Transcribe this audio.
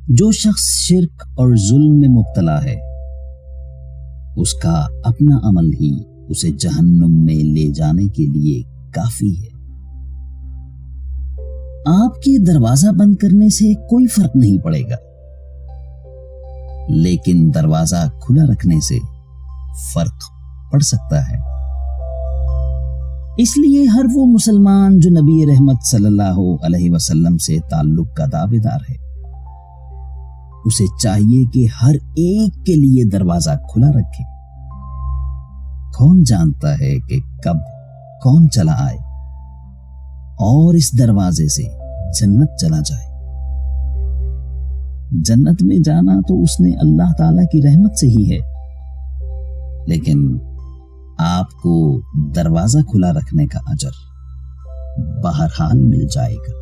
जो शख्स शिर्क और जुल्म में मुब्तला है, उसका अपना अमल ही उसे जहन्नुम में ले जाने के लिए काफी है। आपके दरवाजा बंद करने से कोई फर्क नहीं पड़ेगा, लेकिन दरवाजा खुला रखने से फर्क पड़ सकता है। इसलिए हर वो मुसलमान जो नबी रहमत सल्लल्लाहु अलैहि वसल्लम से ताल्लुक का दावेदार है, उसे चाहिए कि हर एक के लिए दरवाजा खुला रखे। कौन जानता है कि कब कौन चला आए और इस दरवाजे से जन्नत चला जाए। जन्नत में जाना तो उसने अल्लाह ताला की रहमत से ही है, लेकिन आपको दरवाजा खुला रखने का अजर बहरहाल मिल जाएगा।